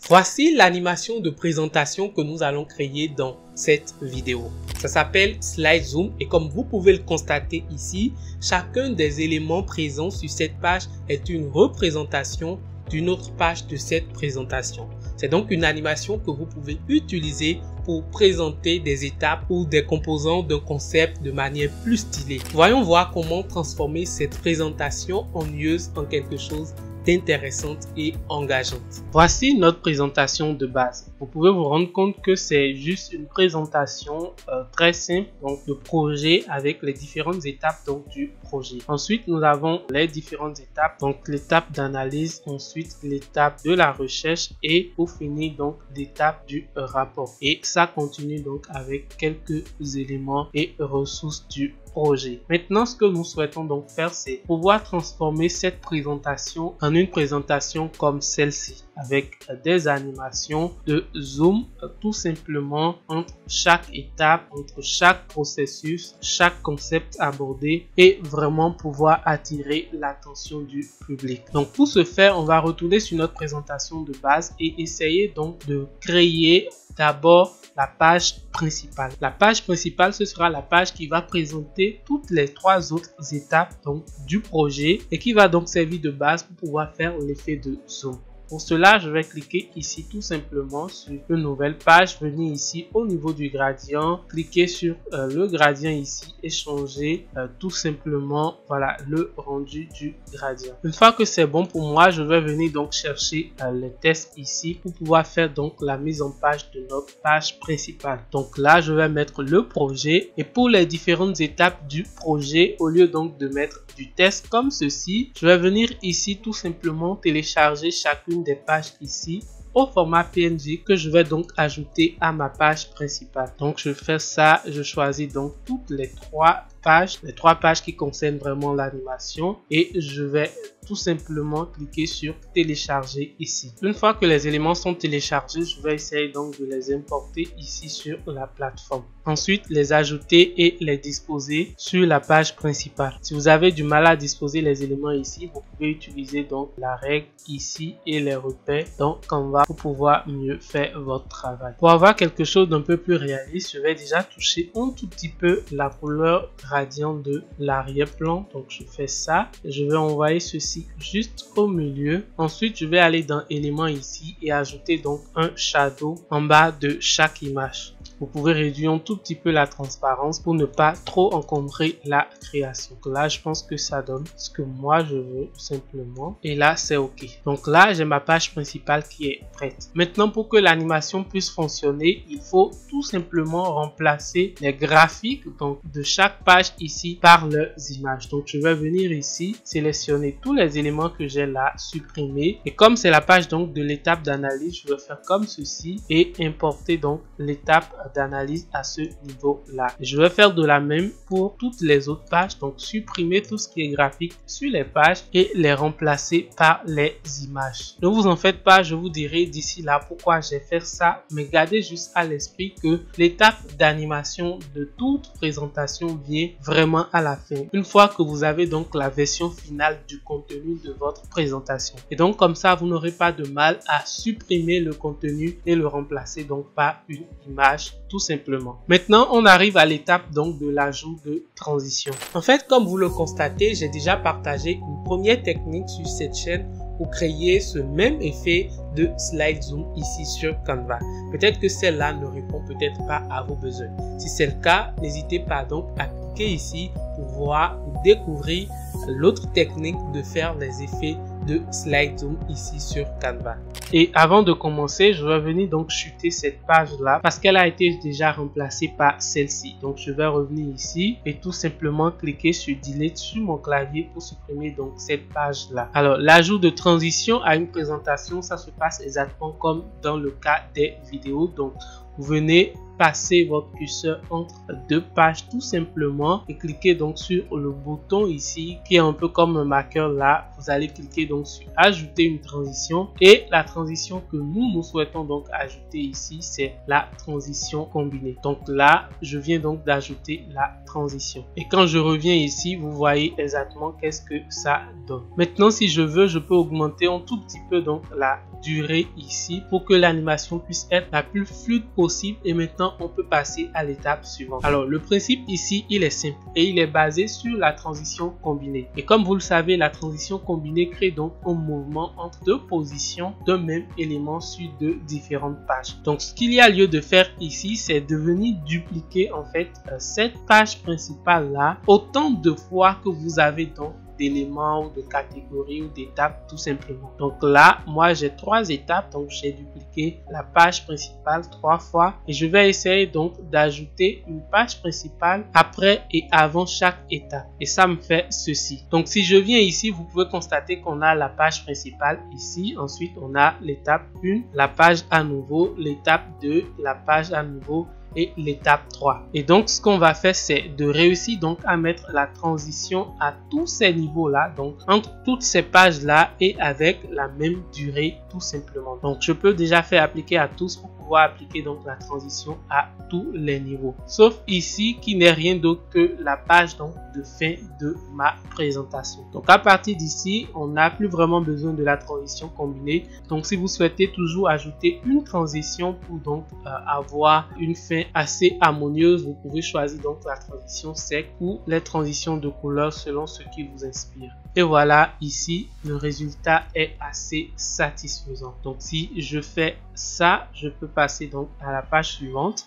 Voici l'animation de présentation que nous allons créer dans cette vidéo. Ça s'appelle Slide Zoom et comme vous pouvez le constater ici, chacun des éléments présents sur cette page est une représentation d'une autre page de cette présentation. C'est donc une animation que vous pouvez utiliser pour présenter des étapes ou des composants d'un concept de manière plus stylée. Voyons voir comment transformer cette présentation ennuyeuse en quelque chose d'intéressante et engageante. Voici notre présentation de base. Vous pouvez vous rendre compte que c'est juste une présentation très simple donc de projet avec les différentes étapes donc du projet. Ensuite, nous avons les différentes étapes, donc l'étape d'analyse, ensuite l'étape de la recherche et pour finir donc l'étape du rapport. Et ça continue donc avec quelques éléments et ressources du projet. Maintenant, ce que nous souhaitons donc faire, c'est pouvoir transformer cette présentation en une présentation comme celle-ci, avec des animations de zoom tout simplement entre chaque étape, entre chaque processus, chaque concept abordé et vraiment pouvoir attirer l'attention du public. Donc pour ce faire, on va retourner sur notre présentation de base et essayer donc de créer d'abord la page principale. La page principale, ce sera la page qui va présenter toutes les trois autres étapes donc du projet et qui va donc servir de base pour pouvoir faire l'effet de zoom. Pour cela, je vais cliquer ici tout simplement sur une nouvelle page, venir ici au niveau du gradient, cliquer sur le gradient ici et changer tout simplement voilà le rendu du gradient. Une fois que c'est bon pour moi, je vais venir donc chercher les tests ici pour pouvoir faire donc la mise en page de notre page principale. Donc là, je vais mettre le projet et pour les différentes étapes du projet, au lieu donc de mettre du test comme ceci, je vais venir ici tout simplement télécharger chacune des pages ici au format PNG que je vais donc ajouter à ma page principale. Donc je fais ça, je choisis donc toutes les trois pages qui concernent vraiment l'animation et je vais tout simplement cliquer sur télécharger ici. Une fois que les éléments sont téléchargés, je vais essayer donc de les importer ici sur la plateforme. Ensuite, les ajouter et les disposer sur la page principale. Si vous avez du mal à disposer les éléments ici, vous pouvez utiliser donc la règle ici et les repères dans Canva pour pouvoir mieux faire votre travail. Pour avoir quelque chose d'un peu plus réaliste, je vais déjà toucher un tout petit peu la couleur gradient de l'arrière-plan. Donc je fais ça. Je vais envoyer ceci juste au milieu. Ensuite, je vais aller dans éléments ici et ajouter donc un shadow en bas de chaque image. Vous pouvez réduire un tout petit peu la transparence pour ne pas trop encombrer la création. Donc là, je pense que ça donne ce que moi je veux tout simplement. Et là, c'est OK. Donc là, j'ai ma page principale qui est prête. Maintenant, pour que l'animation puisse fonctionner, il faut tout simplement remplacer les graphiques donc, de chaque page ici par leurs images. Donc, je vais venir ici, sélectionner tous les éléments que j'ai là, supprimer. Et comme c'est la page donc de l'étape d'analyse, je vais faire comme ceci et importer donc l'étape d'analyse à ce niveau là. Je vais faire de la même pour toutes les autres pages, donc supprimer tout ce qui est graphique sur les pages et les remplacer par les images. Ne vous en faites pas, je vous dirai d'ici là pourquoi j'ai fait ça, mais gardez juste à l'esprit que l'étape d'animation de toute présentation vient vraiment à la fin, une fois que vous avez donc la version finale du contenu de votre présentation. Et donc comme ça, vous n'aurez pas de mal à supprimer le contenu et le remplacer donc par une image tout simplement. Maintenant, on arrive à l'étape donc de l'ajout de transition. En fait, comme vous le constatez, j'ai déjà partagé une première technique sur cette chaîne pour créer ce même effet de slide zoom ici sur Canva. Peut-être que celle-là ne répond peut-être pas à vos besoins. Si c'est le cas, n'hésitez pas donc à cliquer ici pour voir ou découvrir l'autre technique de faire les effets de slide zoom ici sur Canva. Et avant de commencer, je vais venir donc chuter cette page là parce qu'elle a été déjà remplacée par celle-ci. Donc je vais revenir ici et tout simplement cliquer sur delete sur mon clavier pour supprimer donc cette page là. Alors l'ajout de transition à une présentation, ça se passe exactement comme dans le cas des vidéos. Donc vous venez passer votre curseur entre deux pages tout simplement et cliquez donc sur le bouton ici qui est un peu comme un marqueur là. Vous allez cliquer donc sur ajouter une transition et la transition que nous souhaitons donc ajouter ici, c'est la transition combinée. Donc là, je viens donc d'ajouter la transition et quand je reviens ici, vous voyez exactement qu'est-ce que ça donne. Maintenant, si je veux, je peux augmenter un tout petit peu donc la durée ici pour que l'animation puisse être la plus fluide possible et maintenant on peut passer à l'étape suivante. Alors le principe ici il est simple et il est basé sur la transition combinée et comme vous le savez, la transition combinée crée donc un mouvement entre deux positions d'un même élément sur deux différentes pages. Donc ce qu'il y a lieu de faire ici, c'est de venir dupliquer en fait cette page principale là autant de fois que vous avez donc d'éléments ou de catégories ou d'étapes tout simplement. Donc là, moi j'ai 3 étapes, donc j'ai dupliqué la page principale 3 fois et je vais essayer donc d'ajouter une page principale après et avant chaque étape et ça me fait ceci. Donc si je viens ici, vous pouvez constater qu'on a la page principale ici, ensuite on a l'étape 1, la page à nouveau, l'étape 2, la page à nouveau et l'étape 3. Et donc ce qu'on va faire, c'est de réussir donc à mettre la transition à tous ces niveaux là, donc entre toutes ces pages là et avec la même durée tout simplement. Donc je peux déjà faire appliquer à tous pour pouvoir appliquer donc la transition à tous les niveaux, sauf ici qui n'est rien d'autre que la page donc de fin de ma présentation. Donc à partir d'ici, on n'a plus vraiment besoin de la transition combinée. Donc si vous souhaitez toujours ajouter une transition pour donc avoir une fin assez harmonieuse, vous pouvez choisir donc la transition sec ou les transitions de couleur selon ce qui vous inspire. Et voilà, ici le résultat est assez satisfaisant. Donc si je fais ça, je peux passer donc à la page suivante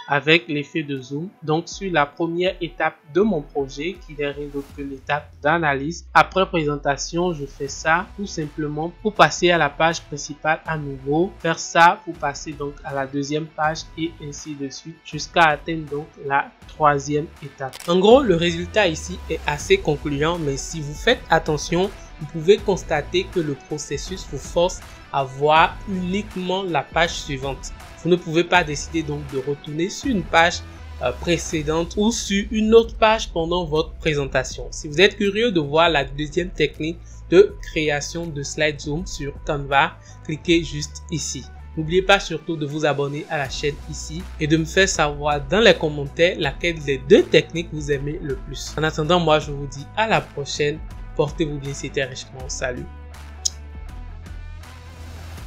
avec l'effet de zoom. Donc sur la première étape de mon projet qui n'est rien d'autre que l'étape d'analyse. Après présentation, je fais ça tout simplement pour passer à la page principale à nouveau. Faire ça pour passer donc à la deuxième page et ainsi de suite jusqu'à atteindre donc la troisième étape. En gros, le résultat ici est assez concluant, mais si vous faites attention, vous pouvez constater que le processus vous force à voir uniquement la page suivante. Vous ne pouvez pas décider donc de retourner sur une page précédente ou sur une autre page pendant votre présentation. Si vous êtes curieux de voir la deuxième technique de création de slide zoom sur Canva, cliquez juste ici. N'oubliez pas surtout de vous abonner à la chaîne ici et de me faire savoir dans les commentaires laquelle des deux techniques vous aimez le plus. En attendant, moi je vous dis à la prochaine. Portez-vous bien, c'était Richemont. Salut!